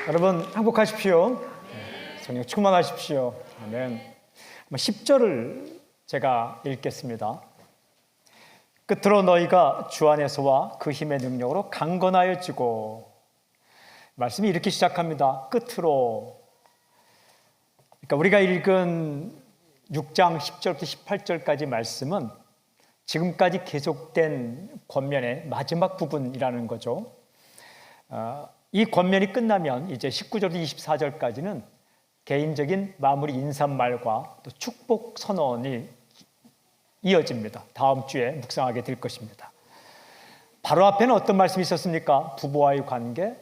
여러분 행복하십시오. 성령 충만하십시오. 아멘. 10절을 제가 읽겠습니다. 끝으로 너희가 주 안에서와 그 힘의 능력으로 강건하여지고. 말씀이 이렇게 시작합니다. 끝으로. 그러니까 우리가 읽은 6장 10절부터 18절까지 말씀은 지금까지 계속된 권면의 마지막 부분이라는 거죠. 이 권면이 끝나면 이제 19절부터 24절까지는 개인적인 마무리 인사말과 또 축복 선언이 이어집니다. 다음 주에 묵상하게 될 것입니다. 바로 앞에는 어떤 말씀이 있었습니까? 부부와의 관계,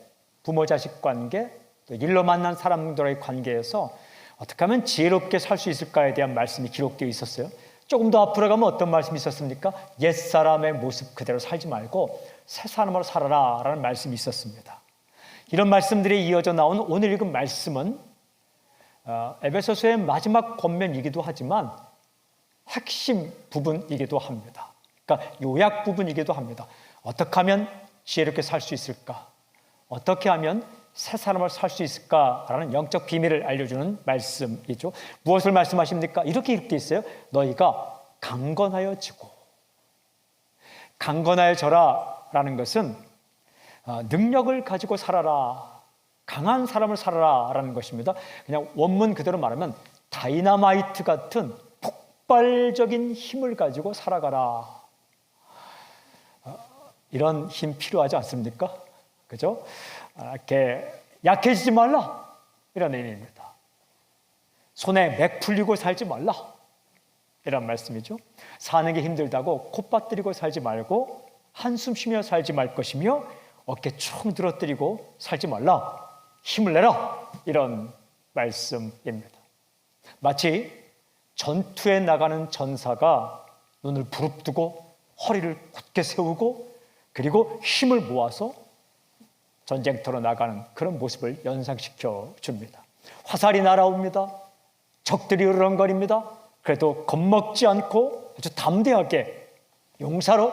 부모 자식 관계, 또 일로 만난 사람들과의 관계에서 어떻게 하면 지혜롭게 살 수 있을까에 대한 말씀이 기록되어 있었어요. 조금 더 앞으로 가면 어떤 말씀이 있었습니까? 옛사람의 모습 그대로 살지 말고 새 사람으로 살아라 라는 말씀이 있었습니다. 이런 말씀들이 이어져 나온 오늘 읽은 말씀은 에베소서의 마지막 권면이기도 하지만 핵심 부분이기도 합니다. 그러니까 요약 부분이기도 합니다. 어떻게 하면 지혜롭게 살 수 있을까? 어떻게 하면 새 사람을 살 수 있을까라는 영적 비밀을 알려주는 말씀이죠. 무엇을 말씀하십니까? 이렇게 읽고 있어요. 너희가 강건하여지고. 강건하여져라 라는 것은 능력을 가지고 살아라, 강한 사람을 살아라 라는 것입니다. 그냥 원문 그대로 말하면 다이너마이트 같은 폭발적인 힘을 가지고 살아가라. 이런 힘 필요하지 않습니까? 그죠? 이렇게 약해지지 말라 이런 의미입니다. 손에 맥 풀리고 살지 말라 이런 말씀이죠. 사는 게 힘들다고 콧받들이고 살지 말고 한숨 쉬며 살지 말 것이며 어깨 축 늘어뜨리고 살지 말라, 힘을 내라 이런 말씀입니다. 마치 전투에 나가는 전사가 눈을 부릅뜨고 허리를 굳게 세우고 그리고 힘을 모아서 전쟁터로 나가는 그런 모습을 연상시켜 줍니다. 화살이 날아옵니다. 적들이 으르렁거립니다. 그래도 겁먹지 않고 아주 담대하게 용사로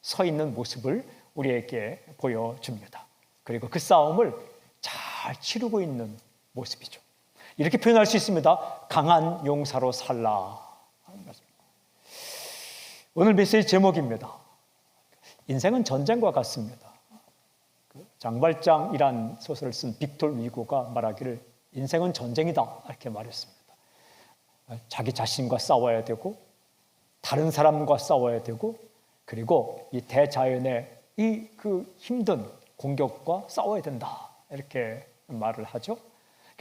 서 있는 모습을 우리에게 보여줍니다. 그리고 그 싸움을 잘 치르고 있는 모습이죠. 이렇게 표현할 수 있습니다. 강한 용사로 살라. 오늘 메시지 제목입니다. 인생은 전쟁과 같습니다. 장발장이란 소설을 쓴 빅톨 위고가 말하기를 인생은 전쟁이다 이렇게 말했습니다. 자기 자신과 싸워야 되고 다른 사람과 싸워야 되고 그리고 이 대자연의 이 그 힘든 공격과 싸워야 된다 이렇게 말을 하죠.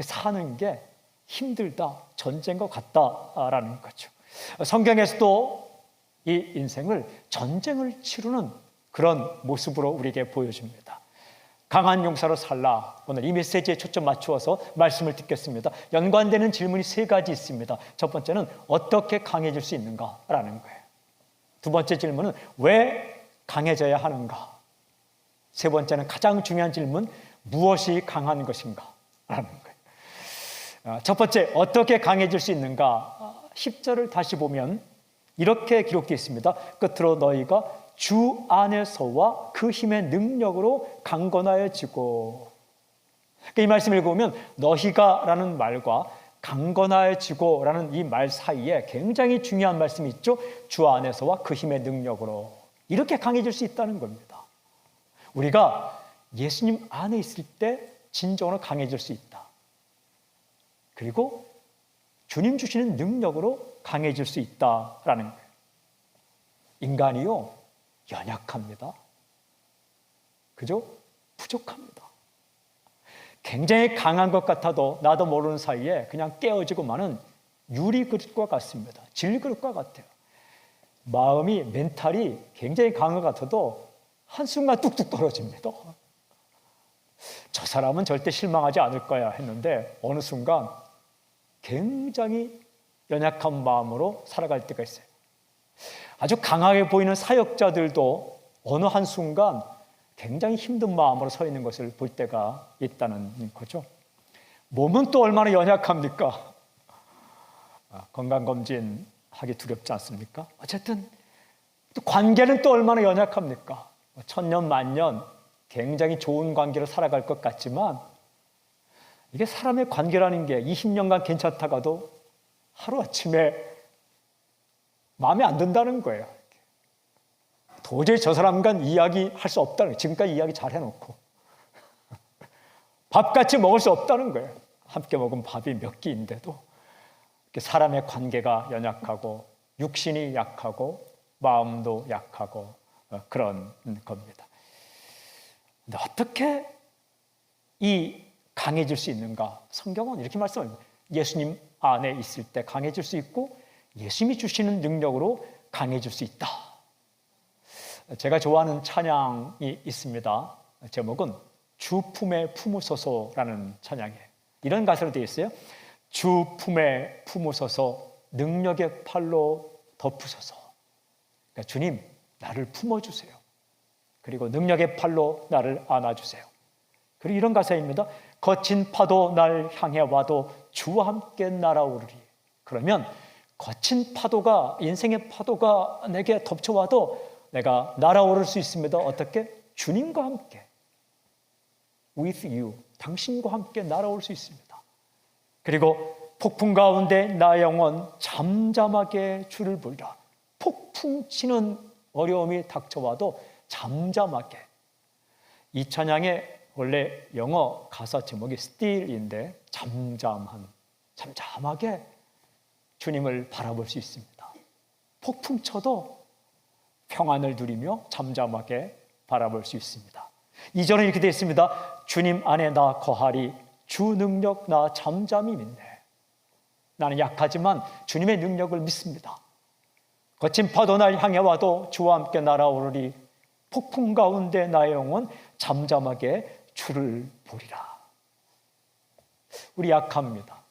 사는 게 힘들다, 전쟁과 같다라는 거죠. 성경에서도 이 인생을 전쟁을 치르는 그런 모습으로 우리에게 보여줍니다. 강한 용사로 살라. 오늘 이 메시지에 초점 맞추어서 말씀을 듣겠습니다. 연관되는 질문이 3가지 있습니다. 첫 번째는 어떻게 강해질 수 있는가라는 거예요. 두 번째 질문은 왜 강해져야 하는가? 세 번째는 가장 중요한 질문, 무엇이 강한 것인가? 라는 거예요. 첫 번째, 어떻게 강해질 수 있는가? 10절을 다시 보면 이렇게 기록되어 있습니다. 끝으로 너희가 주 안에서와 그 힘의 능력으로 강건하여지고. 이 말씀을 읽어보면 너희가 라는 말과 강건하여지고 라는 이 말 사이에 굉장히 중요한 말씀이 있죠. 주 안에서와 그 힘의 능력으로. 이렇게 강해질 수 있다는 겁니다. 우리가 예수님 안에 있을 때 진정으로 강해질 수 있다. 그리고 주님 주시는 능력으로 강해질 수 있다라는 거예요. 인간이요, 연약합니다. 그죠? 부족합니다. 굉장히 강한 것 같아도 나도 모르는 사이에 그냥 깨어지고 마는 유리그릇과 같습니다. 질그릇과 같아요. 마음이, 멘탈이 굉장히 강한 것 같아도 한순간 뚝뚝 떨어집니다. 저 사람은 절대 실망하지 않을 거야 했는데 어느 순간 굉장히 연약한 마음으로 살아갈 때가 있어요. 아주 강하게 보이는 사역자들도 어느 한순간 굉장히 힘든 마음으로 서 있는 것을 볼 때가 있다는 거죠. 몸은 또 얼마나 연약합니까? 건강검진 하기 두렵지 않습니까? 어쨌든 또 관계는 또 얼마나 연약합니까? 천년 만년 굉장히 좋은 관계로 살아갈 것 같지만 이게 사람의 관계라는 게 20년간 괜찮다가도 하루아침에 마음에 안 든다는 거예요. 도저히 저 사람과 이야기할 수 없다는 거예요. 지금까지 이야기 잘 해놓고 밥같이 먹을 수 없다는 거예요. 함께 먹은 밥이 몇 끼인데도 사람의 관계가 연약하고 육신이 약하고 마음도 약하고 그런 겁니다. 근데 어떻게 이 강해질 수 있는가? 성경은 이렇게 말씀합니다. 예수님 안에 있을 때 강해질 수 있고 예수님이 주시는 능력으로 강해질 수 있다. 제가 좋아하는 찬양이 있습니다. 제목은 주 품에 품으소서라는 찬양이에요. 이런 가사로 되어 있어요. 주 품에 품으소서 능력의 팔로 덮으소서. 그러니까 주님 나를 품어주세요. 그리고 능력의 팔로 나를 안아주세요. 그리고 이런 가사입니다. 거친 파도 날 향해 와도 주와 함께 날아오르리. 그러면 거친 파도가 인생의 파도가 내게 덮쳐와도 내가 날아오를 수 있습니다. 어떻게? 주님과 함께 with you 당신과 함께 날아올 수 있습니다. 그리고 폭풍 가운데 나 영혼 잠잠하게 주를 부르라. 폭풍 치는 어려움이 닥쳐와도 잠잠하게. 이 찬양의 원래 영어 가사 제목이 still인데 잠잠하게 주님을 바라볼 수 있습니다. 폭풍 쳐도 평안을 누리며 잠잠하게 바라볼 수 있습니다. 2절은 이렇게 되어 있습니다. 주님 안에 나 거하리 주 능력 나 잠잠히 믿네. 나는 약하지만 주님의 능력을 믿습니다. 거친 파도 날 향해 와도 주와 함께 날아오르리. 폭풍 가운데 나의 영혼 잠잠하게 주를 보리라. 우리 약합니다.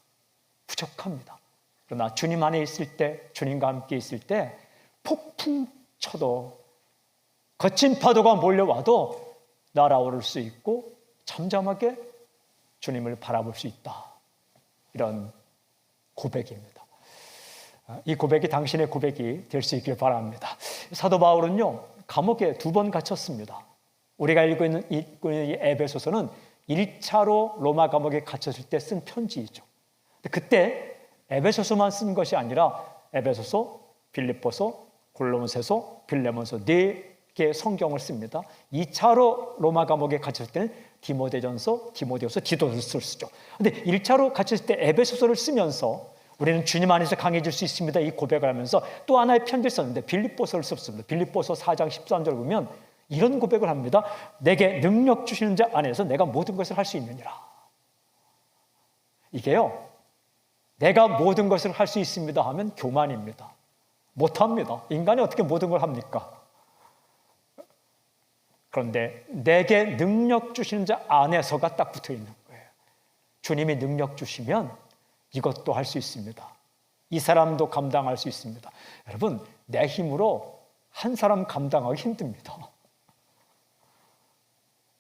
부족합니다. 그러나 주님 안에 있을 때, 주님과 함께 있을 때 폭풍 쳐도 거친 파도가 몰려와도 날아오를 수 있고 잠잠하게 주님을 바라볼 수 있다. 이런 고백입니다. 이 고백이 당신의 고백이 될 수 있길 바랍니다. 사도 바울은요, 감옥에 2번 갇혔습니다. 우리가 읽고 있는 이 에베소서는 1차로 로마 감옥에 갇혔을 때 쓴 편지이죠. 그때 에베소서만 쓴 것이 아니라 에베소서, 빌립보서, 골로새서, 빌레몬서 4개의 성경을 씁니다. 2차로 로마 감옥에 갇혔을 때는 디모데전서, 디모데후서, 디도서를 쓰죠. 그런데 1차로 갇혔을 때 에베소서를 쓰면서 우리는 주님 안에서 강해질 수 있습니다. 이 고백을 하면서 또 하나의 편지를 썼는데 빌립보서를 썼습니다. 빌립보서 4장 13절 보면 이런 고백을 합니다. 내게 능력 주시는 자 안에서 내가 모든 것을 할 수 있느니라. 이게요, 내가 모든 것을 할 수 있습니다 하면 교만입니다. 못합니다. 인간이 어떻게 모든 걸 합니까? 그런데 내게 능력 주시는 자 안에서가 딱 붙어 있는 거예요. 주님이 능력 주시면 이것도 할 수 있습니다. 이 사람도 감당할 수 있습니다. 여러분, 내 힘으로 한 사람 감당하기 힘듭니다.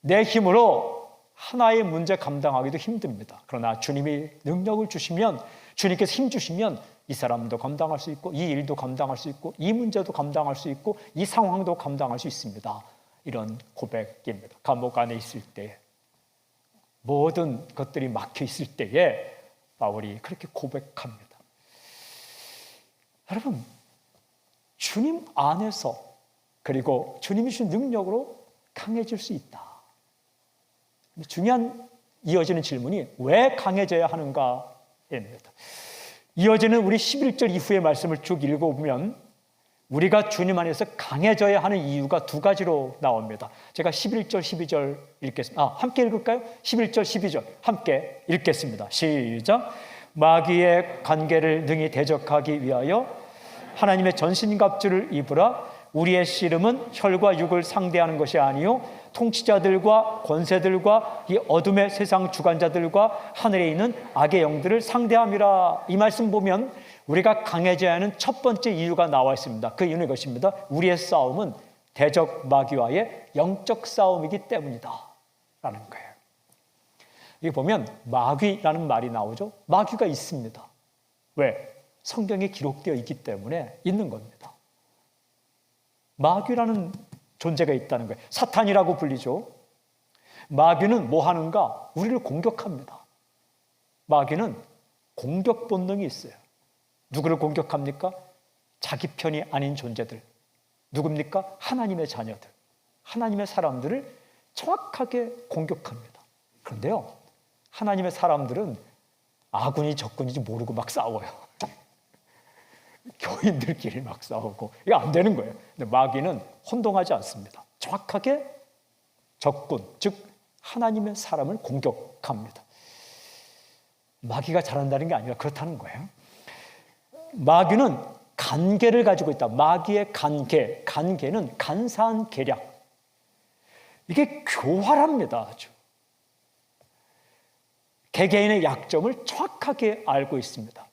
내 힘으로 하나의 문제 감당하기도 힘듭니다. 그러나 주님이 능력을 주시면, 주님께서 힘 주시면 이 사람도 감당할 수 있고, 이 일도 감당할 수 있고, 이 문제도 감당할 수 있고, 이 상황도 감당할 수 있습니다. 이런 고백입니다. 감옥 안에 있을 때, 모든 것들이 막혀 있을 때에 바울이 그렇게 고백합니다. 여러분, 주님 안에서 그리고 주님이 주신 능력으로 강해질 수 있다. 중요한 이어지는 질문이 왜 강해져야 하는가입니다. 이어지는 우리 11절 이후의 말씀을 쭉 읽어보면 우리가 주님 안에서 강해져야 하는 이유가 2가지로 나옵니다. 제가 11절, 12절 읽겠습니다. 함께 읽을까요? 11절, 12절 함께 읽겠습니다. 시작. 마귀의 관계를 능히 대적하기 위하여 하나님의 전신갑주를 입으라. 우리의 씨름은 혈과 육을 상대하는 것이 아니요 통치자들과 권세들과 이 어둠의 세상 주관자들과 하늘에 있는 악의 영들을 상대함이라. 이 말씀 보면 우리가 강해져야 하는 첫 번째 이유가 나와 있습니다. 그 이유는 이것입니다. 우리의 싸움은 대적 마귀와의 영적 싸움이기 때문이다 라는 거예요. 여기 보면 마귀라는 말이 나오죠. 마귀가 있습니다. 왜? 성경에 기록되어 있기 때문에 있는 겁니다. 마귀라는 존재가 있다는 거예요. 사탄이라고 불리죠. 마귀는 뭐 하는가? 우리를 공격합니다. 마귀는 공격 본능이 있어요. 누구를 공격합니까? 자기 편이 아닌 존재들. 누굽니까? 하나님의 자녀들. 하나님의 사람들을 정확하게 공격합니다. 그런데요, 하나님의 사람들은 아군이 적군인지 모르고 막 싸워요. 교인들끼리 막 싸우고 이거 안 되는 거예요. 근데 마귀는 혼동하지 않습니다. 정확하게 적군, 즉 하나님의 사람을 공격합니다. 마귀가 잘한다는 게 아니라 그렇다는 거예요. 마귀는 간계를 가지고 있다. 마귀의 간계, 간계는 간사한 계략. 이게 교활합니다. 아주. 개개인의 약점을 정확하게 알고 있습니다.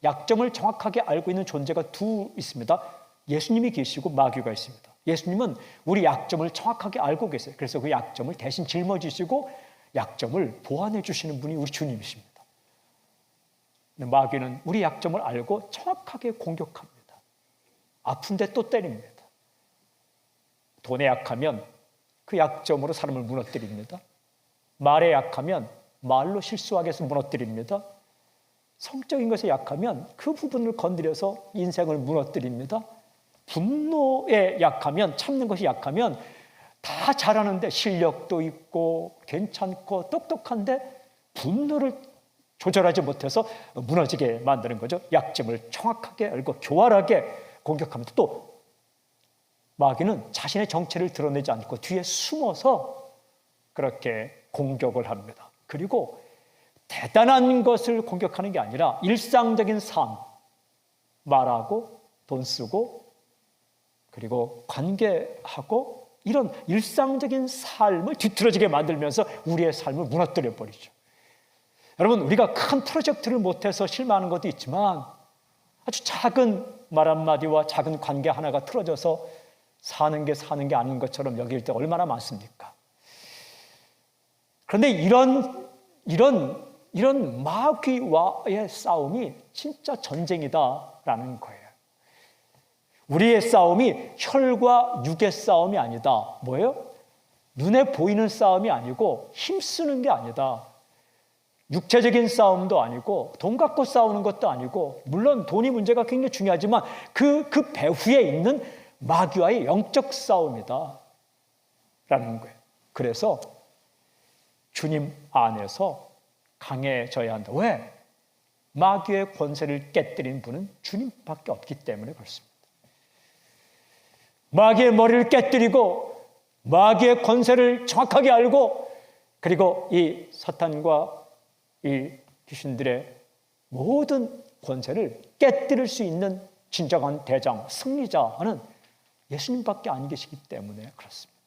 약점을 정확하게 알고 있는 존재가 두 있습니다. 예수님이 계시고 마귀가 있습니다. 예수님은 우리 약점을 정확하게 알고 계세요. 그래서 그 약점을 대신 짊어지시고 약점을 보완해 주시는 분이 우리 주님이십니다. 마귀는 우리 약점을 알고 정확하게 공격합니다. 아픈데 또 때립니다. 돈에 약하면 그 약점으로 사람을 무너뜨립니다. 말에 약하면 말로 실수하게 해서 무너뜨립니다. 성적인 것에 약하면 그 부분을 건드려서 인생을 무너뜨립니다. 분노에 약하면, 참는 것이 약하면 다 잘하는데 실력도 있고 괜찮고 똑똑한데 분노를 조절하지 못해서 무너지게 만드는 거죠. 약점을 정확하게 알고 교활하게 공격합니다. 또 마귀는 자신의 정체를 드러내지 않고 뒤에 숨어서 그렇게 공격을 합니다. 그리고 대단한 것을 공격하는 게 아니라 일상적인 삶, 말하고 돈 쓰고 그리고 관계하고 이런 일상적인 삶을 뒤틀어지게 만들면서 우리의 삶을 무너뜨려 버리죠. 여러분, 우리가 큰 프로젝트를 못해서 실망하는 것도 있지만 아주 작은 말 한마디와 작은 관계 하나가 틀어져서 사는 게 아닌 것처럼 여길 때 얼마나 많습니까? 그런데 이런 마귀와의 싸움이 진짜 전쟁이다라는 거예요. 우리의 싸움이 혈과 육의 싸움이 아니다. 뭐예요? 눈에 보이는 싸움이 아니고 힘쓰는 게 아니다. 육체적인 싸움도 아니고 돈 갖고 싸우는 것도 아니고 물론 돈이 문제가 굉장히 중요하지만 그 배후에 있는 마귀와의 영적 싸움이다 라는 거예요. 그래서 주님 안에서 강해져야 한다. 왜? 마귀의 권세를 깨뜨린 분은 주님밖에 없기 때문에 그렇습니다. 마귀의 머리를 깨뜨리고 마귀의 권세를 정확하게 알고 그리고 이 사탄과 이 귀신들의 모든 권세를 깨뜨릴 수 있는 진정한 대장, 승리자는 예수님밖에 안 계시기 때문에 그렇습니다.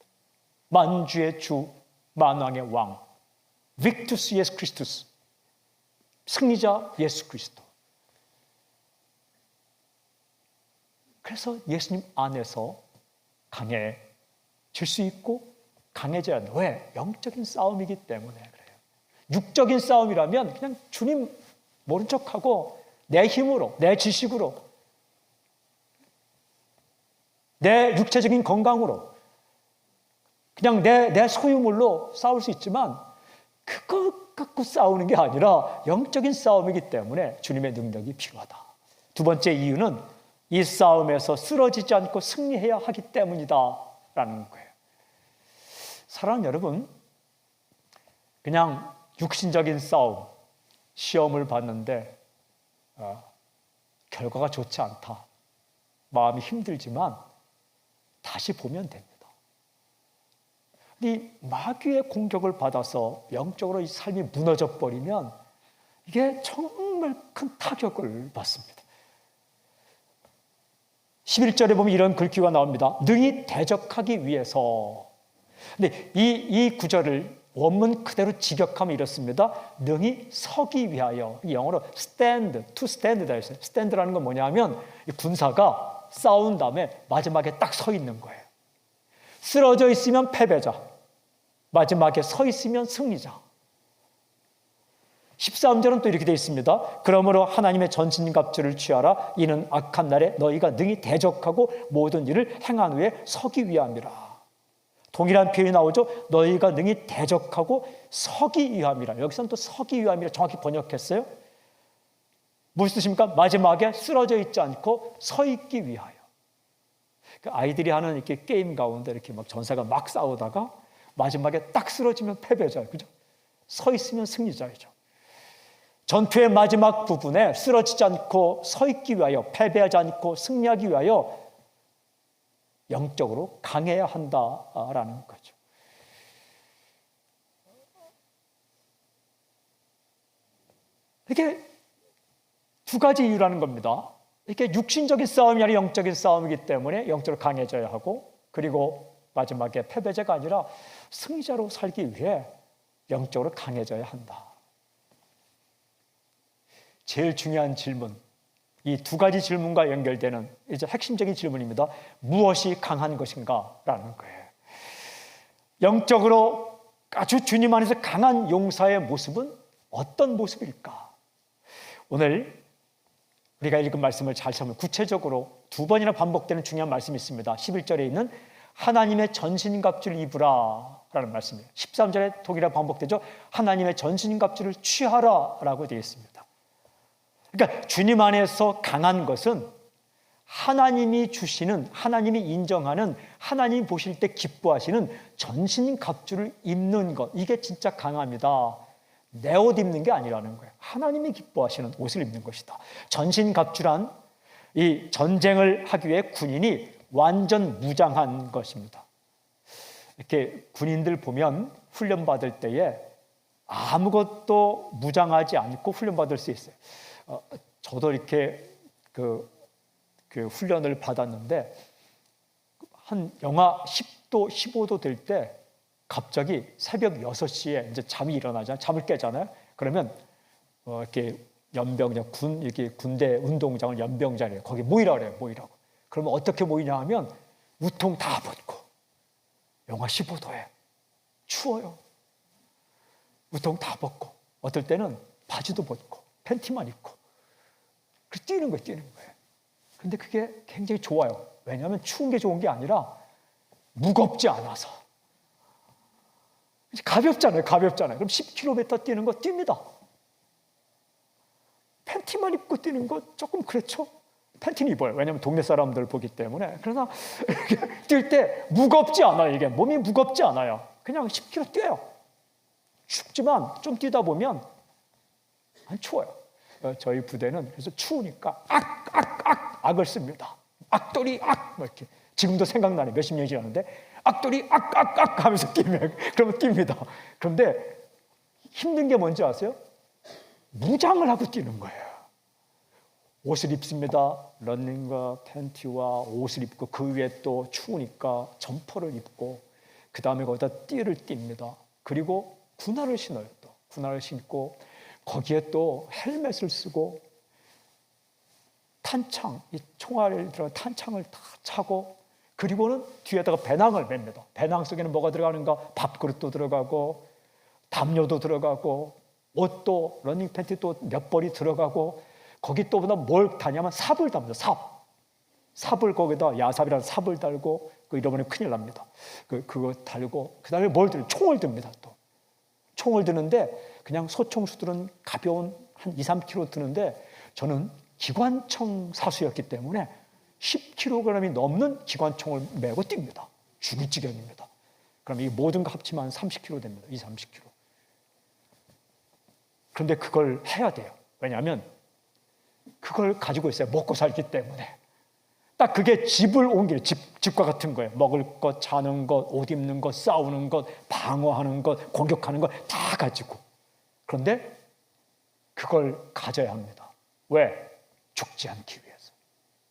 만주의 주, 만왕의 왕, 빅투스 예수 크리스투스, 승리자 예수 그리스도. 그래서 예수님 안에서 강해질 수 있고 강해져야 한다. 왜? 영적인 싸움이기 때문에 그래요. 육적인 싸움이라면 그냥 주님 모른 척하고 내 힘으로, 내 지식으로, 내 육체적인 건강으로 그냥 내 소유물로 싸울 수 있지만 그거 갖고 싸우는 게 아니라 영적인 싸움이기 때문에 주님의 능력이 필요하다. 두 번째 이유는 이 싸움에서 쓰러지지 않고 승리해야 하기 때문이다라는 거예요. 사랑하는 여러분, 그냥 육신적인 싸움, 시험을 봤는데 결과가 좋지 않다. 마음이 힘들지만 다시 보면 됩니다. 이 마귀의 공격을 받아서 영적으로 이 삶이 무너져 버리면 이게 정말 큰 타격을 받습니다. 11절에 보면 이런 글귀가 나옵니다. 능히 대적하기 위해서. 근데 이 구절을 원문 그대로 직역하면 이렇습니다. 능히 서기 위하여. 영어로 stand, to stand다 했어요. stand라는 건 뭐냐면 군사가 싸운 다음에 마지막에 딱 서 있는 거예요. 쓰러져 있으면 패배자, 마지막에 서 있으면 승리자. 13절은 또 이렇게 되어 있습니다. 그러므로 하나님의 전신갑주를 취하라. 이는 악한 날에 너희가 능히 대적하고 모든 일을 행한 후에 서기 위함이라. 동일한 표현이 나오죠. 너희가 능히 대적하고 서기 위함이라. 여기서는 또 서기 위함이라 정확히 번역했어요. 무슨 뜻입니까? 마지막에 쓰러져 있지 않고 서 있기 위하여. 아이들이 하는 이렇게 게임 가운데 이렇게 막 전사가 막 싸우다가 마지막에 딱 쓰러지면 패배자예요. 그죠? 서 있으면 승리자이죠. 전투의 마지막 부분에 쓰러지지 않고 서 있기 위하여, 패배하지 않고 승리하기 위하여 영적으로 강해야 한다라는 거죠. 이게 두 가지 이유라는 겁니다. 이게 육신적인 싸움이 아니라 영적인 싸움이기 때문에 영적으로 강해져야 하고, 그리고 마지막에 패배자가 아니라 승리자로 살기 위해 영적으로 강해져야 한다. 제일 중요한 질문, 이 두 가지 질문과 연결되는 이제 핵심적인 질문입니다. 무엇이 강한 것인가? 라는 거예요. 영적으로 아주 주님 안에서 강한 용사의 모습은 어떤 모습일까? 오늘 우리가 읽은 말씀을 잘 찾으면 구체적으로 두 번이나 반복되는 중요한 말씀이 있습니다. 11절에 있는 하나님의 전신갑주를 입으라 라는 말씀이에요. 13절에 독일어 반복되죠. 하나님의 전신갑주를 취하라 라고 되어 있습니다. 그러니까 주님 안에서 강한 것은 하나님이 주시는, 하나님이 인정하는, 하나님이 보실 때 기뻐하시는 전신갑주를 입는 것, 이게 진짜 강합니다. 내 옷 입는 게 아니라는 거예요. 하나님이 기뻐하시는 옷을 입는 것이다. 전신갑주란 이 전쟁을 하기 위해 군인이 완전 무장한 것입니다. 이렇게 군인들 보면 훈련 받을 때에 아무것도 무장하지 않고 훈련 받을 수 있어요. 저도 이렇게 그 훈련을 받았는데 한 영하 10도, 15도 될 때 갑자기 새벽 6시에 이제 잠이 일어나잖아요. 잠을 깨잖아요. 그러면 이렇게 연병장, 이렇게 군대 운동장을 연병장이에요. 거기 모이라 그래요. 모이라고. 그러면 어떻게 모이냐 하면 우통 다 벗고, 영하 15도에 추워요. 우통 다 벗고, 어떨 때는 바지도 벗고 팬티만 입고 그래서 뛰는 거예요. 근데 그게 굉장히 좋아요. 왜냐하면 추운 게 좋은 게 아니라 무겁지 않아서. 가볍잖아요. 그럼 10km 뛰는 거 뜁니다. 팬티만 입고 뛰는 거 조금 그렇죠. 팬티는 입어요. 왜냐하면 동네 사람들 보기 때문에. 그러나 뛸 때 무겁지 않아요. 이게 몸이 무겁지 않아요. 그냥 10km 뛰어요. 춥지만 좀 뛰다 보면 안 추워요. 저희 부대는 그래서 추우니까 악을 씁니다. 악돌이 뭐 이렇게 지금도 생각나네. 몇십 년이 지났는데 악돌이 하면서 뛰면 그러면 뜁니다. 그런데 힘든 게 뭔지 아세요? 무장을 하고 뛰는 거예요. 옷을 입습니다. 러닝과 팬티와 옷을 입고 그 위에 또 추우니까 점퍼를 입고 그 다음에 거기다 띠를 띱니다. 그리고 군화를 신어요. 또 군화를 신고 거기에 또 헬멧을 쓰고 탄창, 이 총알을 들어간 탄창을 다 차고 그리고는 뒤에다가 배낭을 맵니다. 배낭 속에는 뭐가 들어가는가? 밥그릇도 들어가고 담요도 들어가고 옷도 러닝 팬티 또 몇 벌이 들어가고 거기 또보다 뭘 다냐면 삽을 답니다. 삽을 거기다 야삽이라는 삽을 달고 이러면 큰일 납니다. 그거 달고 그 다음에 뭘 들어요? 총을 듭니다. 또 총을 드는데 그냥 소총수들은 가벼운 한 2, 3kg 드는데 저는 기관총 사수였기 때문에 10kg이 넘는 기관총을 메고 뜁니다. 죽을 지경입니다. 그럼 이 모든 거 합치면 30kg 됩니다. 2, 30kg. 그런데 그걸 해야 돼요. 왜냐하면 그걸 가지고 있어요. 먹고 살기 때문에. 딱 그게 집을 옮겨요. 집과 같은 거예요. 먹을 것, 자는 것, 옷 입는 것, 싸우는 것, 방어하는 것, 공격하는 것 다 가지고. 그런데 그걸 가져야 합니다. 왜? 죽지 않기 위해서.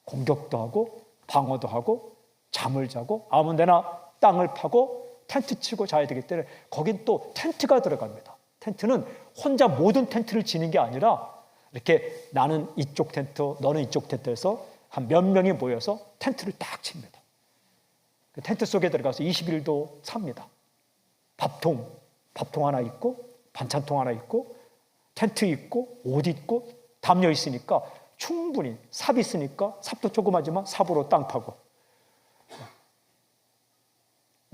공격도 하고 방어도 하고 잠을 자고 아무 데나 땅을 파고 텐트 치고 자야 되기 때문에 거긴 또 텐트가 들어갑니다. 텐트는 혼자 모든 텐트를 치는 게 아니라 이렇게 나는 이쪽 텐트, 너는 이쪽 텐트에서 한 몇 명이 모여서 텐트를 딱 칩니다. 그 텐트 속에 들어가서 20일도 삽니다. 밥통 하나 있고 반찬통 하나 있고 텐트 있고 옷 있고 담요 있으니까 충분히 삽 있으니까 삽도 조그마지만 삽으로 땅 파고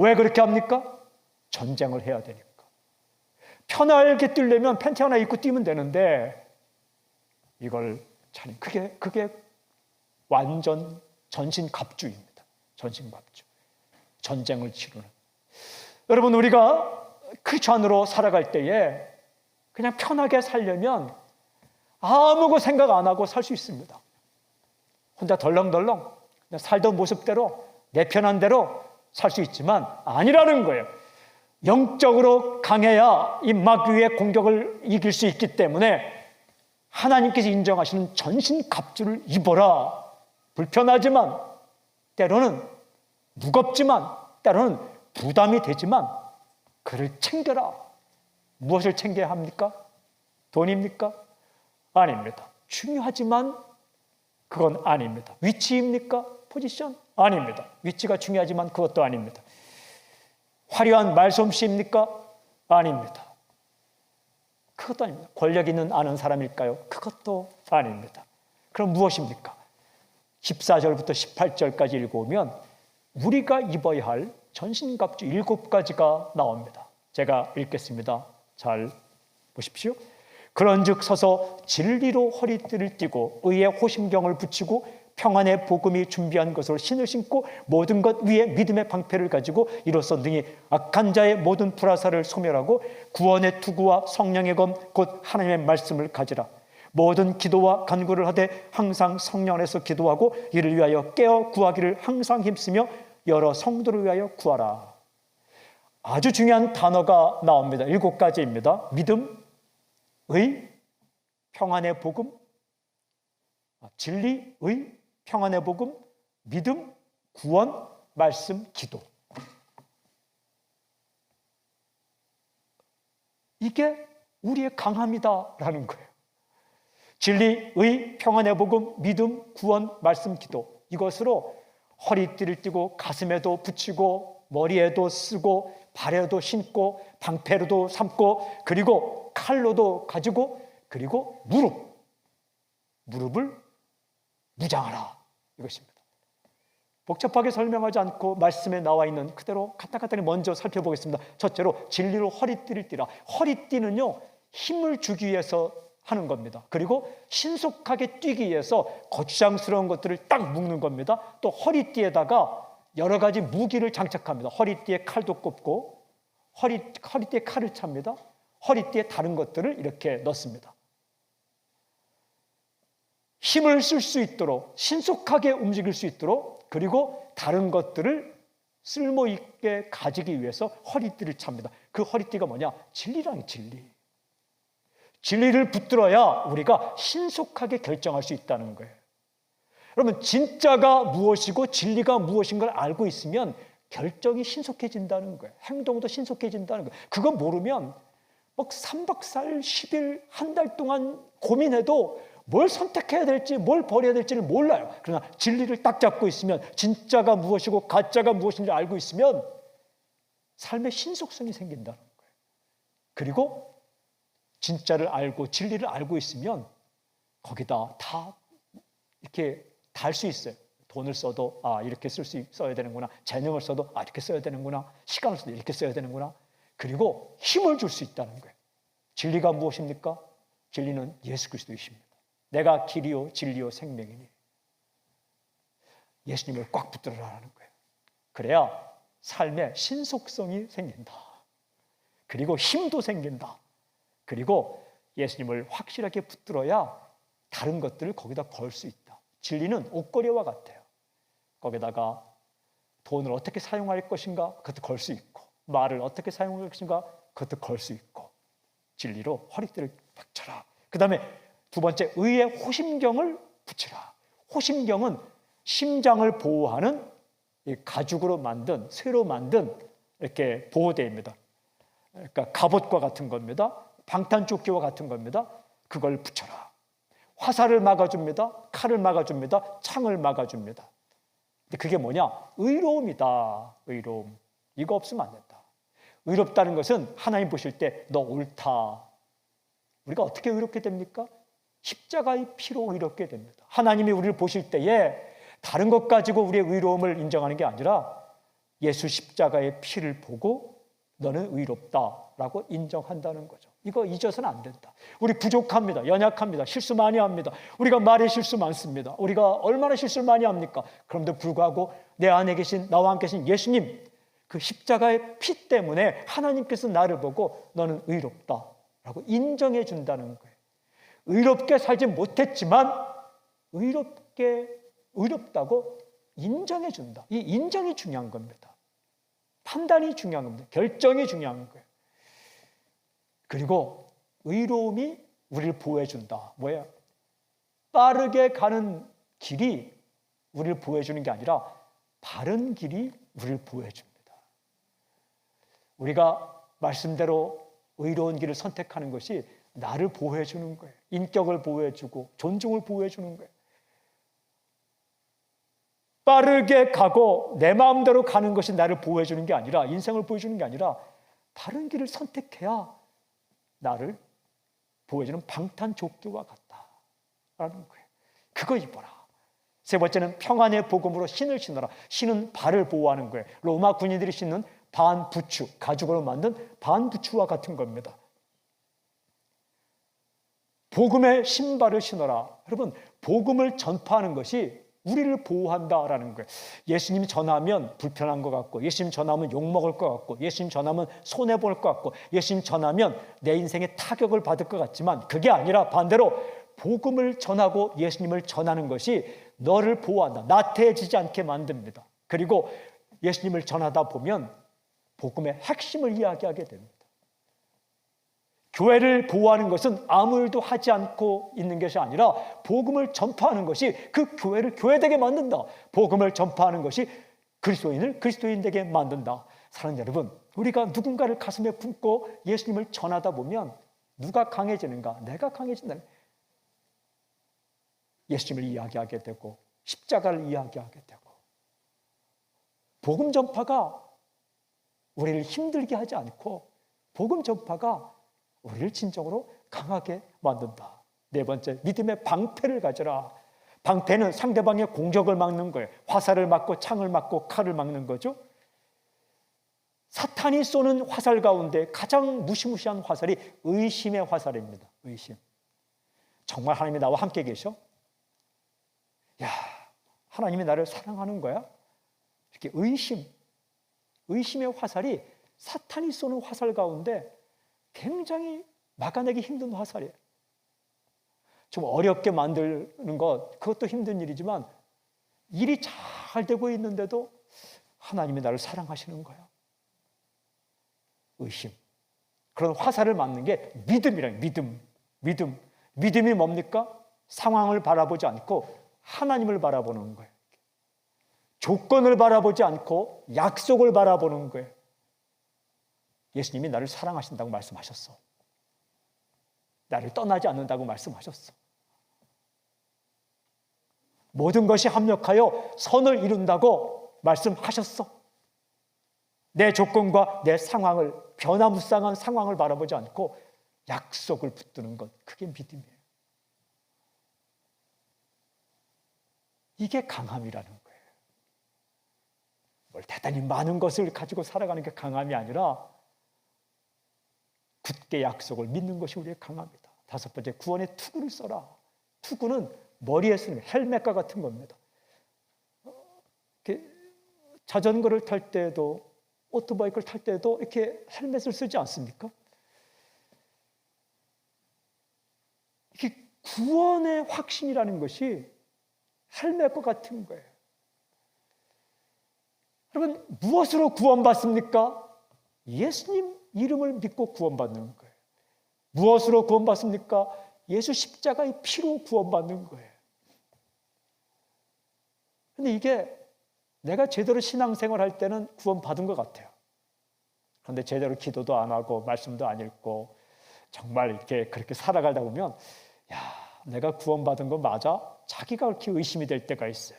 왜 그렇게 합니까? 전쟁을 해야 되니까. 편하게 뛰려면 팬티 하나 입고 뛰면 되는데 이걸 차린 그게 완전 전신갑주입니다. 전신갑주. 전쟁을 치르는. 여러분, 우리가 크리스천으로 살아갈 때에 그냥 편하게 살려면 아무 생각 안 하고 살 수 있습니다. 혼자 덜렁덜렁 그냥 살던 모습대로 내 편한 대로 살 수 있지만 아니라는 거예요. 영적으로 강해야 이 마귀의 공격을 이길 수 있기 때문에 하나님께서 인정하시는 전신갑주를 입어라. 불편하지만, 때로는 무겁지만, 때로는 부담이 되지만 그를 챙겨라. 무엇을 챙겨야 합니까? 돈입니까? 아닙니다. 중요하지만 그건 아닙니다. 위치입니까? 포지션? 아닙니다. 위치가 중요하지만 그것도 아닙니다. 화려한 말솜씨입니까? 아닙니다. 그것도 아닙니다. 권력 있는 아는 사람일까요? 그것도 아닙니다. 그럼 무엇입니까? 14절부터 18절까지 읽어보면 우리가 입어야 할 전신갑주 7가지가 나옵니다. 제가 읽겠습니다. 잘 보십시오. 그런즉 서서 진리로 허리띠를 띠고 의의 호심경을 붙이고 평안의 복음이 준비한 것으로 신을 신고 모든 것 위에 믿음의 방패를 가지고 이로써 능히 악한 자의 모든 불화살을 소멸하고 구원의 투구와 성령의 검 곧 하나님의 말씀을 가지라. 모든 기도와 간구를 하되 항상 성령 안에서 기도하고 이를 위하여 깨어 구하기를 항상 힘쓰며 여러 성도를 위하여 구하라. 아주 중요한 단어가 나옵니다. 7가지입니다. 믿음, 의, 평안의 복음, 진리, 의, 평안의 복음, 믿음, 구원, 말씀, 기도. 이게 우리의 강함이다라는 거예요. 진리, 의, 평안의 복음, 믿음, 구원, 말씀, 기도. 이것으로 허리띠를 띠고 가슴에도 붙이고 머리에도 쓰고 발에도 신고 방패로도 삼고 그리고 칼로도 가지고 그리고 무릎을 무장하라. 이것입니다. 복잡하게 설명하지 않고 말씀에 나와 있는 그대로 간단히 먼저 살펴보겠습니다. 첫째로 진리로 허리띠를 띠라. 허리띠는요, 힘을 주기 위해서 하는 겁니다. 그리고 신속하게 뛰기 위해서 거추장스러운 것들을 딱 묶는 겁니다. 또 허리띠에다가 여러 가지 무기를 장착합니다. 허리띠에 칼도 꼽고 허리띠에 칼을 찹니다. 허리띠에 다른 것들을 이렇게 넣습니다. 힘을 쓸 수 있도록, 신속하게 움직일 수 있도록, 그리고 다른 것들을 쓸모있게 가지기 위해서 허리띠를 찹니다. 그 허리띠가 뭐냐? 진리라는 진리. 진리를 붙들어야 우리가 신속하게 결정할 수 있다는 거예요. 여러분, 진짜가 무엇이고 진리가 무엇인 걸 알고 있으면 결정이 신속해진다는 거예요. 행동도 신속해진다는 거예요. 그거 모르면 막 3박 4일, 10일, 한 달 동안 고민해도 뭘 선택해야 될지, 뭘 버려야 될지를 몰라요. 그러나 진리를 딱 잡고 있으면, 진짜가 무엇이고 가짜가 무엇인지 알고 있으면 삶의 신속성이 생긴다는 거예요. 그리고 진짜를 알고 진리를 알고 있으면 거기다 다 이렇게 달 수 있어요. 돈을 써도 이렇게 써야 되는구나. 재능을 써도 이렇게 써야 되는구나. 시간을 써도 이렇게 써야 되는구나. 그리고 힘을 줄 수 있다는 거예요. 진리가 무엇입니까? 진리는 예수 그리스도이십니다. 내가 길이요 진리요 생명이니 예수님을 꽉 붙들어라는 거예요. 그래야 삶에 신속성이 생긴다. 그리고 힘도 생긴다. 그리고 예수님을 확실하게 붙들어야 다른 것들을 거기다 걸 수 있다. 진리는 옷걸이와 같아요. 거기다가 돈을 어떻게 사용할 것인가 그것도 걸 수 있고, 말을 어떻게 사용할 것인가 그것도 걸 수 있고, 진리로 허리띠를 박쳐라. 그 다음에 두 번째, 의의 호심경을 붙이라. 호심경은 심장을 보호하는 가죽으로 만든, 쇠로 만든 이렇게 보호대입니다. 그러니까 갑옷과 같은 겁니다. 방탄조끼와 같은 겁니다. 그걸 붙여라. 화살을 막아줍니다. 칼을 막아줍니다. 창을 막아줍니다. 근데 그게 뭐냐? 의로움이다. 의로움. 이거 없으면 안 된다. 의롭다는 것은 하나님 보실 때 너 옳다. 우리가 어떻게 의롭게 됩니까? 십자가의 피로 의롭게 됩니다. 하나님이 우리를 보실 때에 다른 것 가지고 우리의 의로움을 인정하는 게 아니라 예수 십자가의 피를 보고 너는 의롭다라고 인정한다는 거죠. 이거 잊어서는 안 된다. 우리 부족합니다. 연약합니다. 실수 많이 합니다. 우리가 말에 실수 많습니다. 우리가 얼마나 실수를 많이 합니까? 그런데도 불구하고 내 안에 계신, 나와 함께 계신 예수님, 그 십자가의 피 때문에 하나님께서 나를 보고 너는 의롭다라고 인정해 준다는 거예요. 의롭게 살지 못했지만 의롭다고 인정해 준다. 이 인정이 중요한 겁니다. 판단이 중요한 겁니다. 결정이 중요한 거예요. 그리고 의로움이 우리를 보호해 준다. 뭐예요? 빠르게 가는 길이 우리를 보호해 주는 게 아니라 바른 길이 우리를 보호해 줍니다. 우리가 말씀대로 의로운 길을 선택하는 것이 나를 보호해 주는 거예요. 인격을 보호해 주고 존중을 보호해 주는 거예요. 빠르게 가고 내 마음대로 가는 것이 나를 보호해 주는 게 아니라, 인생을 보여주는 게 아니라 바른 길을 선택해야 나를 보호해 주는 방탄조끼와 같다라는 거예요. 그거 입어라. 세 번째는 평안의 복음으로 신을 신어라. 신은 발을 보호하는 거예요. 로마 군인들이 신는 반부추, 가죽으로 만든 반부추와 같은 겁니다. 복음의 신발을 신어라. 여러분, 복음을 전파하는 것이 우리를 보호한다라는 거예요. 예수님 전하면 불편한 것 같고, 예수님 전하면 욕먹을 것 같고, 예수님 전하면 손해볼 것 같고, 예수님 전하면 내 인생에 타격을 받을 것 같지만, 그게 아니라 반대로 복음을 전하고 예수님을 전하는 것이 너를 보호한다. 나태해지지 않게 만듭니다. 그리고 예수님을 전하다 보면 복음의 핵심을 이야기하게 됩니다. 교회를 보호하는 것은 아무 일도 하지 않고 있는 것이 아니라 복음을 전파하는 것이 그 교회를 교회되게 만든다. 복음을 전파하는 것이 그리스도인을 그리스도인되게 만든다. 사랑하는 여러분, 우리가 누군가를 가슴에 품고 예수님을 전하다 보면 누가 강해지는가? 내가 강해진다. 예수님을 이야기하게 되고 십자가를 이야기하게 되고, 복음 전파가 우리를 힘들게 하지 않고 복음 전파가 우리를 진정으로 강하게 만든다. 네 번째, 믿음의 방패를 가져라. 방패는 상대방의 공격을 막는 거예요. 화살을 막고 창을 막고 칼을 막는 거죠. 사탄이 쏘는 화살 가운데 가장 무시무시한 화살이 의심의 화살입니다. 의심. 정말 하나님이 나와 함께 계셔? 야, 하나님이 나를 사랑하는 거야? 이렇게 의심의 화살이 사탄이 쏘는 화살 가운데 굉장히 막아내기 힘든 화살이에요. 좀 어렵게 만드는 것, 그것도 힘든 일이지만 일이 잘 되고 있는데도 하나님이 나를 사랑하시는 거야. 의심. 그런 화살을 맞는 게 믿음이라는 믿음. 믿음이 뭡니까? 상황을 바라보지 않고 하나님을 바라보는 거예요. 조건을 바라보지 않고 약속을 바라보는 거예요. 예수님이 나를 사랑하신다고 말씀하셨어. 나를 떠나지 않는다고 말씀하셨어. 모든 것이 합력하여 선을 이룬다고 말씀하셨어. 내 조건과 내 상황을, 변화무쌍한 상황을 바라보지 않고 약속을 붙드는 것, 그게 믿음이에요. 이게 강함이라는 거예요. 뭘 대단히 많은 것을 가지고 살아가는 게 강함이 아니라 굳게 약속을 믿는 것이 우리의 강함이다. 다섯 번째, 구원의 투구를 써라. 투구는 머리에 쓰는 헬멧과 같은 겁니다. 이렇게 자전거를 탈 때도, 오토바이크를 탈 때도 이렇게 헬멧을 쓰지 않습니까? 이게 구원의 확신이라는 것이 헬멧과 같은 거예요. 여러분, 무엇으로 구원받습니까? 예수님 이름을 믿고 구원받는 거예요. 무엇으로 구원받습니까? 예수 십자가의 피로 구원받는 거예요. 그런데 이게 내가 제대로 신앙생활 할 때는 구원받은 것 같아요. 그런데 제대로 기도도 안 하고 말씀도 안 읽고 정말 이렇게 그렇게 살아가다 보면, 야, 내가 구원받은 거 맞아? 자기가 그렇게 의심이 될 때가 있어요.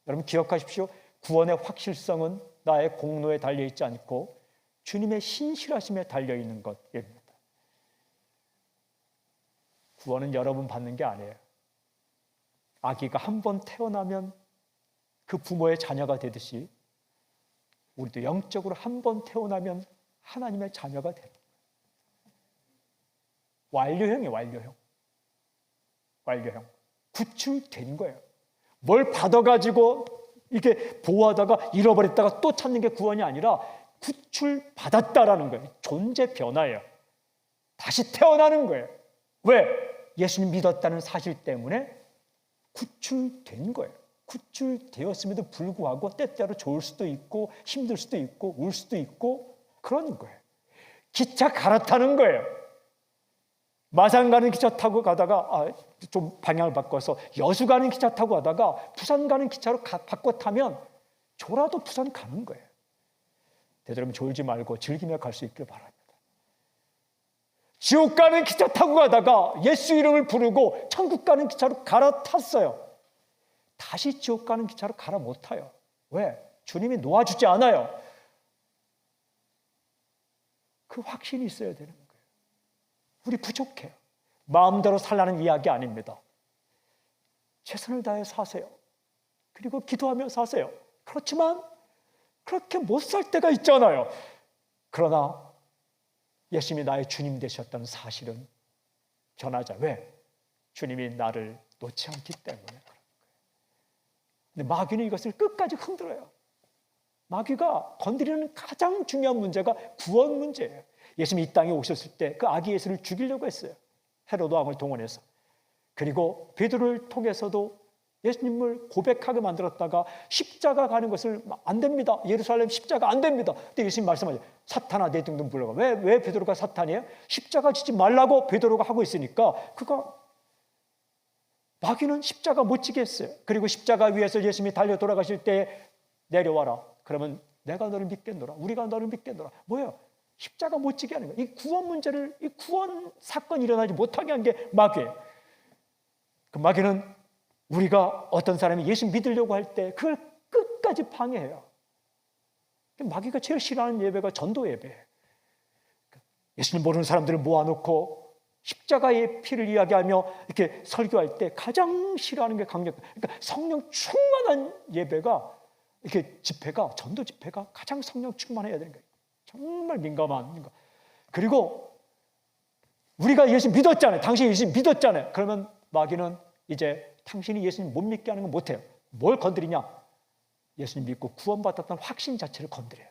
여러분 기억하십시오. 구원의 확실성은 나의 공로에 달려있지 않고 주님의 신실하심에 달려있는 것입니다. 구원은 여러분 받는 게 아니에요. 아기가 한 번 태어나면 그 부모의 자녀가 되듯이 우리도 영적으로 한 번 태어나면 하나님의 자녀가 되는 거예요. 완료형이에요. 완료형. 구출된 거예요. 뭘 받아가지고 이렇게 보호하다가 잃어버렸다가 또 찾는 게 구원이 아니라 구출받았다라는 거예요. 존재 변화예요. 다시 태어나는 거예요. 왜? 예수님 믿었다는 사실 때문에 구출된 거예요. 구출되었음에도 불구하고 때때로 좋을 수도 있고 힘들 수도 있고 울 수도 있고 그런 거예요. 기차 갈아타는 거예요. 마산 가는 기차 타고 가다가 좀 방향을 바꿔서 여수 가는 기차 타고 가다가 부산 가는 기차로 바꿔 타면 졸아도 부산 가는 거예요. 되도록이면 졸지 말고 즐기며 갈 수 있길 바랍니다. 지옥 가는 기차 타고 가다가 예수 이름을 부르고 천국 가는 기차로 갈아탔어요. 다시 지옥 가는 기차로 갈아 못 타요. 왜? 주님이 놓아주지 않아요. 그 확신이 있어야 되는 거예요. 우리 부족해요. 마음대로 살라는 이야기 아닙니다. 최선을 다해 사세요. 그리고 기도하며 사세요. 그렇지만 그렇게 못 살 때가 있잖아요. 그러나 예수님이 나의 주님 되셨다는 사실은 변하자. 왜? 주님이 나를 놓지 않기 때문에 그런 거예요. 근데 마귀는 이것을 끝까지 흔들어요. 마귀가 건드리는 가장 중요한 문제가 구원 문제예요. 예수님이 이 땅에 오셨을 때 그 아기 예수를 죽이려고 했어요. 헤로드 왕을 동원해서. 그리고 베드로를 통해서도 예수님을 고백하게 만들었다가 십자가 가는 것을 안 됩니다. 예루살렘 십자가 안 됩니다. 근데 예수님 말씀하죠. 사탄아 내 등등 불러가. 왜 베드로가 사탄이에요? 십자가 지지 말라고 베드로가 하고 있으니까 마귀는 십자가 못 지게 했어요. 그리고 십자가 위에서 예수님이 달려 돌아가실 때 내려와라. 그러면 내가 너를 믿겠노라. 우리가 너를 믿겠노라. 뭐예요? 십자가 못 지게 하는 거예요. 이 구원 문제를, 이 구원 사건이 일어나지 못하게 한 게 마귀예요. 그 마귀는 우리가 어떤 사람이 예수 믿으려고 할 때 그걸 끝까지 방해해요. 마귀가 제일 싫어하는 예배가 전도 예배예요. 예수님 모르는 사람들을 모아놓고 십자가의 피를 이야기하며 이렇게 설교할 때 가장 싫어하는 게 그러니까 성령 충만한 예배가 이렇게 집회가 전도 집회가 가장 성령 충만해야 되는 거예요. 정말 민감한 거. 그리고 우리가 예수 믿었잖아요. 당신이 예수 믿었잖아요. 그러면 마귀는 이제 당신이 예수님 못 믿게 하는 건 못해요. 뭘 건드리냐? 예수님 믿고 구원받았다는 확신 자체를 건드려요.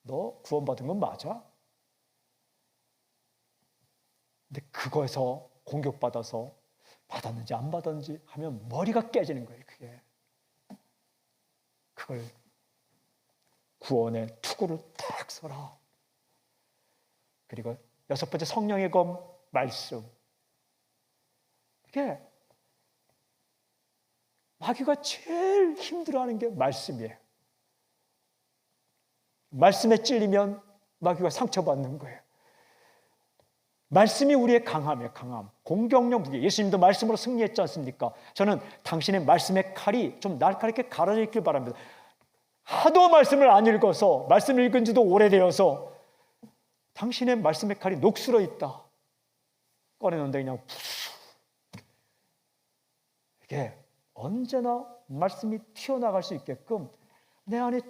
너 구원받은 건 맞아? 근데 그거에서 공격받아서 받았는지 안 받았는지 하면 머리가 깨지는 거예요. 그걸 구원의 투구를 탁 써라. 그리고 6번째 성령의 검 말씀. 이게 마귀가 제일 힘들어하는 게 말씀이에요. 말씀에 찔리면 마귀가 상처받는 거예요. 말씀이 우리의 강함이에요. 강함. 공격력 무기. 예수님도 말씀으로 승리했지 않습니까? 저는 당신의 말씀의 칼이 좀 날카롭게 갈아져 있길 바랍니다. 하도 말씀을 안 읽어서 말씀 읽은 지도 오래되어서 당신의 말씀의 칼이 녹슬어 있다. 꺼내놓는데 그냥 푸 이게 언제나 말씀이 튀어나갈 수 있게끔 내 안에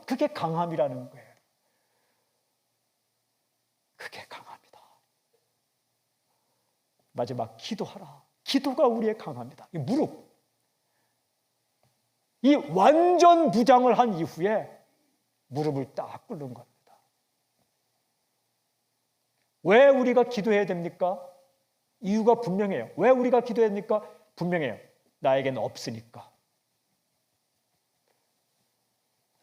그게 강함이라는 거예요. 그게 강합니다. 마지막 기도하라. 기도가 우리의 강합니다. 이 무릎. 이 완전 무장을 한 이후에 무릎을 딱 꿇는 겁니다. 왜 우리가 기도해야 됩니까? 이유가 분명해요. 왜 우리가 기도해야 됩니까? 분명해요. 나에게는 없으니까.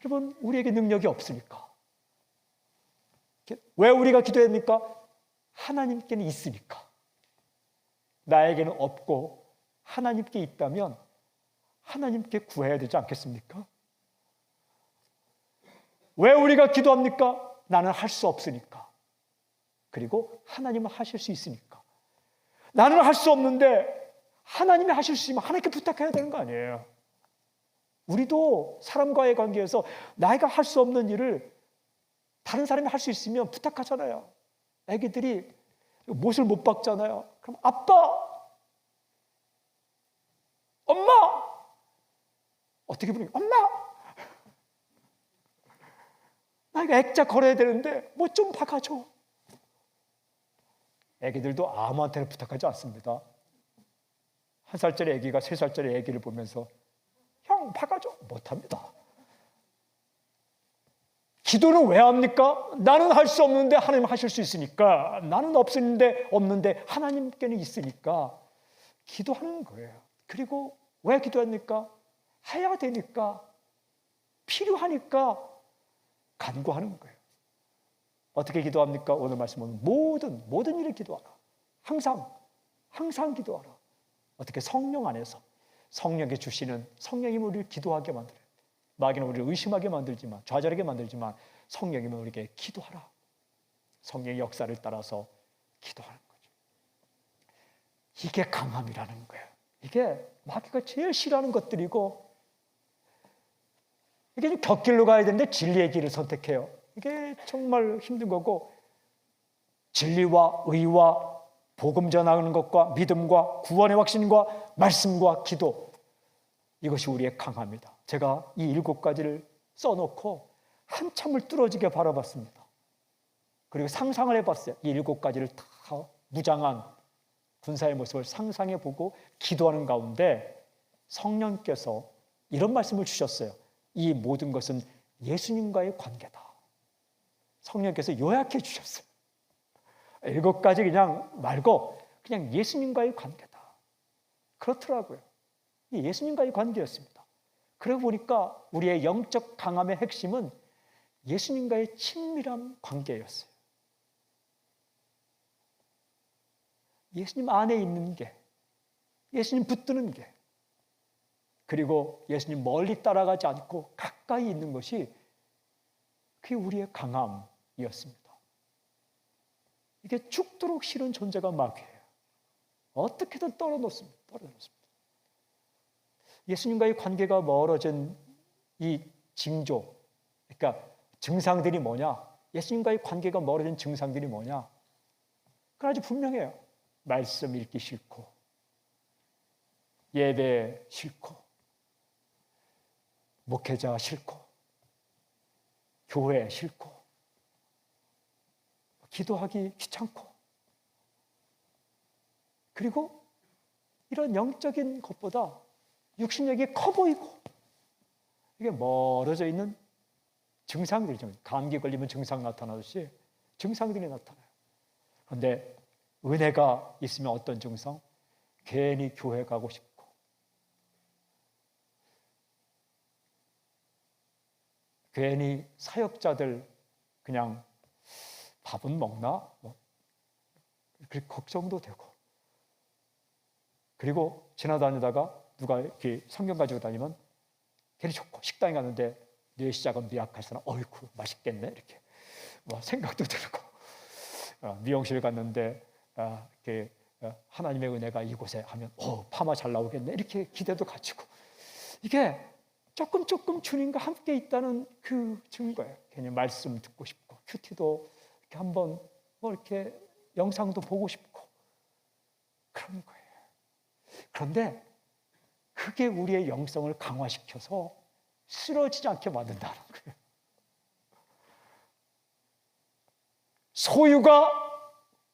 여러분, 우리에게 능력이 없으니까. 왜 우리가 기도해야 됩니까? 하나님께는 있으니까. 나에게는 없고 하나님께 있다면 하나님께 구해야 되지 않겠습니까? 왜 우리가 기도합니까? 나는 할 수 없으니까. 그리고 하나님은 하실 수 있으니까. 나는 할 수 없는데 하나님이 하실 수 있으면 하나님께 부탁해야 되는 거 아니에요. 우리도 사람과의 관계에서 나이가 할 수 없는 일을 다른 사람이 할 수 있으면 부탁하잖아요. 애기들이 못을 못 박잖아요. 그럼 아빠, 엄마, 어떻게 부르냐? 엄마. 나 이거 액자 걸어야 되는데 뭐 좀 박아줘. 애기들도 아무한테나 부탁하지 않습니다. 1살짜리 애기가 3살짜리 애기를 보면서 형 박아줘. 못합니다. 기도는 왜 합니까? 나는 할 수 없는데 하나님 하실 수 있으니까, 나는 없는데 하나님께는 있으니까 기도하는 거예요. 그리고 왜 기도합니까? 해야 되니까, 필요하니까 간구하는 거예요. 어떻게 기도합니까? 오늘 말씀은 모든 일을 기도하라. 항상 기도하라. 어떻게? 성령 안에서 성령이 주시는, 성령이 우리를 기도하게 만들어요. 마귀는 우리를 의심하게 만들지만, 좌절하게 만들지만, 성령이면 우리에게 기도하라. 성령의 역사를 따라서 기도하는 거죠. 이게 강함이라는 거예요. 이게 마귀가 제일 싫어하는 것들이고, 이게 좀 곁길로 가야 되는데 진리의 길을 선택해요. 이게 정말 힘든 거고, 진리와 의와 복음 전하는 것과 믿음과 구원의 확신과 말씀과 기도, 이것이 우리의 강함이다. 제가 이 7가지를 써놓고 한참을 뚫어지게 바라봤습니다. 그리고 상상을 해봤어요. 이 7가지를 다 무장한 군사의 모습을 상상해보고 기도하는 가운데 성령께서 이런 말씀을 주셨어요. 이 모든 것은 예수님과의 관계다. 성령께서 요약해 주셨어요. 7가지 그냥 말고 그냥 예수님과의 관계다. 그렇더라고요. 이 예수님과의 관계였습니다. 그러고 보니까 우리의 영적 강함의 핵심은 예수님과의 친밀한 관계였어요. 예수님 안에 있는 게, 예수님 붙드는 게, 그리고 예수님 멀리 따라가지 않고 가까이 있는 것이, 그게 우리의 강함이었습니다. 이게 죽도록 싫은 존재가 마귀예요. 어떻게든 떨어놓습니다. 예수님과의 관계가 멀어진 이 징조, 그러니까 증상들이 뭐냐? 예수님과의 관계가 멀어진 증상들이 뭐냐? 그건 아주 분명해요. 말씀 읽기 싫고, 예배 싫고, 목회자 싫고, 교회 싫고, 기도하기 귀찮고, 그리고 이런 영적인 것보다 육신력이 커 보이고, 이게 멀어져 있는 증상들이죠. 감기 걸리면 증상 나타나듯이 증상들이 나타나요. 그런데 은혜가 있으면 어떤 증상? 괜히 교회 가고 싶고, 괜히 사역자들 그냥 밥은 먹나? 그렇게 걱정도 되고, 그리고 지나다니다가 누가 이렇게 성경 가지고 다니면 괜히 좋고, 식당에 갔는데 뇌 시작은 미약할 사람, 어이쿠 맛있겠네 이렇게 생각도 들고, 미용실 갔는데 이렇게 하나님의 은혜가 이곳에 하면 파마 잘 나오겠네 이렇게 기대도 갖추고, 이게 조금 주님과 함께 있다는 그 증거예요. 괜히 말씀 듣고 싶고, 큐티도 이렇게 한번 이렇게 영상도 보고 싶고 그런 거예요. 그런데 그게 우리의 영성을 강화시켜서 쓰러지지 않게 만든다는 거예요. 소유가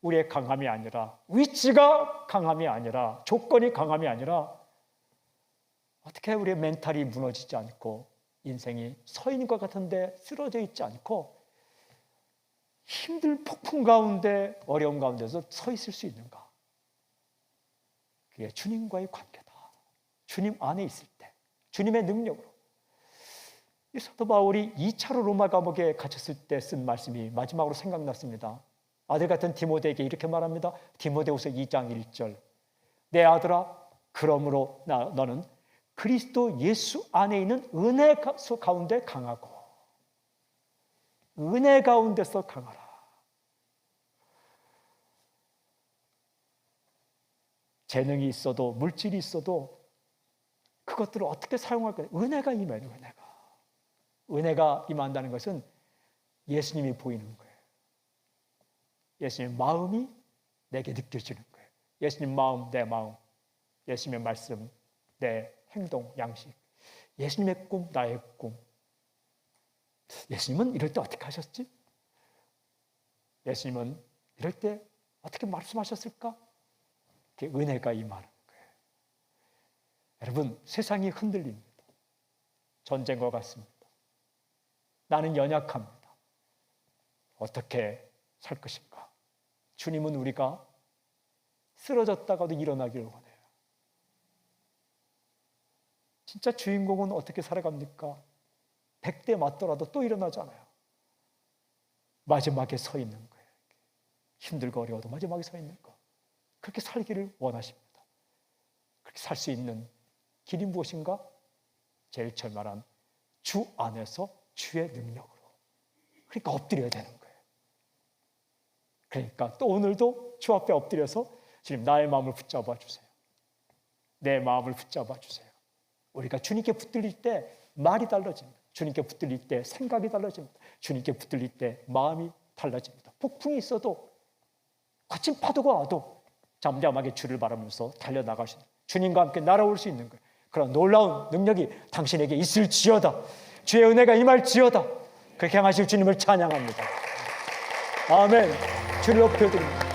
우리의 강함이 아니라, 위치가 강함이 아니라, 조건이 강함이 아니라, 어떻게 우리의 멘탈이 무너지지 않고 인생이 서 있는 것 같은데 쓰러져 있지 않고 힘들 폭풍 가운데, 어려운 가운데서 서 있을 수 있는가? 그게 주님과의 관계다. 주님 안에 있을 때, 주님의 능력으로. 이 사도 바울이 2차로 로마 감옥에 갇혔을 때 쓴 말씀이 마지막으로 생각났습니다. 아들 같은 디모데에게 이렇게 말합니다. 디모데후서 2장 1절. 내 아들아, 그러므로 너는 그리스도 예수 안에 있는 은혜 가운데 강하고, 은혜 가운데서 강하라. 재능이 있어도, 물질이 있어도 그것들을 어떻게 사용할까요? 은혜가 임해요. 은혜가 임한다는 것은 예수님이 보이는 거예요. 예수님의 마음이 내게 느껴지는 거예요. 예수님 마음, 내 마음. 예수님의 말씀, 내 행동, 양식. 예수님의 꿈, 나의 꿈. 예수님은 이럴 때 어떻게 하셨지? 예수님은 이럴 때 어떻게 말씀하셨을까? 이렇게 은혜가 임하는 거예요. 여러분, 세상이 흔들립니다. 전쟁과 같습니다. 나는 연약합니다. 어떻게 살 것인가? 주님은 우리가 쓰러졌다가도 일어나기를 원해요. 진짜 주인공은 어떻게 살아갑니까? 100대 맞더라도 또 일어나잖아요. 마지막에 서 있는 거예요. 힘들고 어려워도 마지막에 서 있는 거. 그렇게 살기를 원하십니다. 그렇게 살 수 있는 길이 무엇인가? 제일 처음 말한 주 안에서 주의 능력으로. 그러니까 엎드려야 되는 거예요. 그러니까 또 오늘도 주 앞에 엎드려서 주님, 나의 마음을 붙잡아 주세요. 내 마음을 붙잡아 주세요. 우리가 주님께 붙들릴 때 말이 달라집니다. 주님께 붙들릴 때 생각이 달라집니다. 주님께 붙들릴 때 마음이 달라집니다. 폭풍이 있어도 거친 파도가 와도 잠잠하게 주를 바라면서 달려나가시는, 주님과 함께 날아올 수 있는 거예요. 그런 놀라운 능력이 당신에게 있을지어다. 주의 은혜가 임할지어다. 그렇게 향하실 주님을 찬양합니다. 아멘. 주를 높여드립니다.